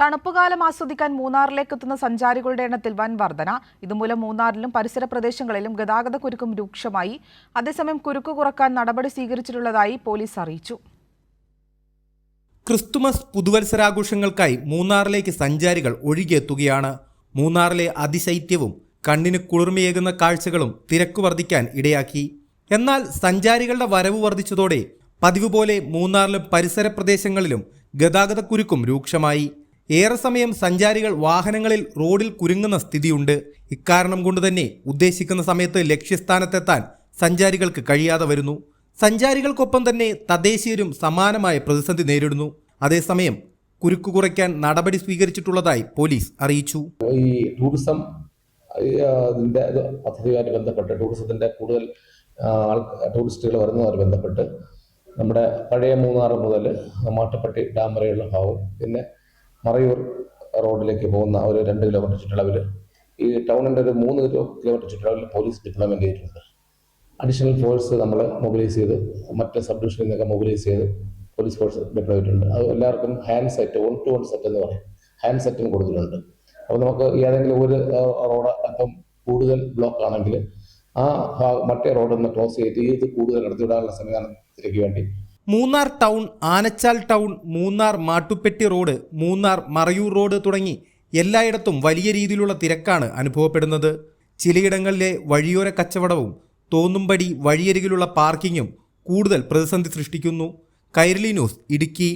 തണുപ്പുകാലം ആസ്വദിക്കാൻ മൂന്നാറിലേക്ക് എത്തുന്ന സഞ്ചാരികളുടെ എണ്ണത്തിൽ വൻ വർധന. ഇതുമൂലം മൂന്നാറിലും പരിസര പ്രദേശങ്ങളിലും ഗതാഗത കുരുക്കും രൂക്ഷമായി. അതേസമയം കുരുക്ക് കുറക്കാൻ നടപടി സ്വീകരിച്ചിട്ടുള്ളതായി പോലീസ് അറിയിച്ചു. ക്രിസ്തുമസ് പുതുവത്സരാഘോഷങ്ങൾക്കായി മൂന്നാറിലേക്ക് സഞ്ചാരികൾ ഒഴുകിയെത്തുകയാണ്. മൂന്നാറിലെ അതിശൈത്യവും കണ്ണിന് കുളിർമയേകുന്ന കാഴ്ചകളും തിരക്ക് വർദ്ധിക്കാൻ ഇടയാക്കി. എന്നാൽ സഞ്ചാരികളുടെ വരവ് വർദ്ധിച്ചതോടെ പതിവ് പോലെ മൂന്നാറിലും പരിസര പ്രദേശങ്ങളിലും ഗതാഗതക്കുരുക്കും രൂക്ഷമായി. ഏറെ സമയം സഞ്ചാരികൾ വാഹനങ്ങളിൽ റോഡിൽ കുരുങ്ങുന്ന സ്ഥിതിയുണ്ട്. ഇക്കാരണം കൊണ്ട് തന്നെ ഉദ്ദേശിക്കുന്ന സമയത്ത് ലക്ഷ്യസ്ഥാനത്തെത്താൻ സഞ്ചാരികൾക്ക് കഴിയാതെ വരുന്നു. സഞ്ചാരികൾക്കൊപ്പം തന്നെ തദ്ദേശീയരും സമാനമായ പ്രതിസന്ധി നേരിടുന്നു. അതേസമയം കുരുക്ക് കുറയ്ക്കാൻ നടപടി സ്വീകരിച്ചിട്ടുള്ളതായി പോലീസ് അറിയിച്ചു. ഈ ടൂറിസം പദ്ധതിയുമായിട്ട് ബന്ധപ്പെട്ട് ടൂറിസത്തിന്റെ കൂടുതൽ ടൂറിസ്റ്റുകൾ വരുന്നതുമായി ബന്ധപ്പെട്ട് നമ്മുടെ പഴയ മൂന്നാർ മുതൽ മാട്ടുപ്പെട്ടി ഡാം വരെയുള്ള ഭാഗം, പിന്നെ മറയൂർ റോഡിലേക്ക് പോകുന്ന ഒരു 2 കിലോമീറ്റർ ചുറ്റളവിൽ, ഈ ടൗണിൻ്റെ ഒരു 3 കിലോമീറ്റർ ചുറ്റളവിൽ പോലീസ് ഡിപ്ലോയ്മെന്റ് ചെയ്തിട്ടുണ്ട്. അഡീഷണൽ ഫോഴ്സ് നമ്മൾ മൊബിലൈസ് ചെയ്ത് മറ്റ് സബ് ഡിവിഷനിൽ നിന്നൊക്കെ മൊബിലൈസ് ചെയ്ത് പോലീസ് ഫോഴ്സ് ഡിപ്ലോയ് ചെയ്തിട്ടുണ്ട്. അത് എല്ലാവർക്കും ഹാൻഡ് സെറ്റ്, 1-to-1 സെറ്റ് എന്ന് പറയും, ഹാൻഡ് സെറ്റും കൊടുത്തിട്ടുണ്ട്. അപ്പോൾ നമുക്ക് ഏതെങ്കിലും ഒരു റോഡ് അപ്പം കൂടുതൽ ബ്ലോക്ക് ആണെങ്കിൽ ആ മറ്റേ റോഡൊന്ന് ക്ലോസ് ചെയ്ത് ഇത് കൂടുതൽ നടത്തിവിടാനുള്ള സംവിധാനത്തിലേക്ക് വേണ്ടി Munnar town, Anachal town, Munnar Mattupetty road, Munnar Marayoor road തുടങ്ങി എല്ലായിടത്തും വലിയ രീതിയിലുള്ള തിരക്കാണ് അനുഭവപ്പെടുന്നത്. ചിലയിടങ്ങളിലെ വഴിയോര കച്ചവടവും തോന്നുംപടി വഴിയരികിലുള്ള പാർക്കിങ്ങും കൂടുതൽ പ്രതിസന്ധി സൃഷ്ടിക്കുന്നു. കൈരളി ന്യൂസ്, ഇടുക്കി.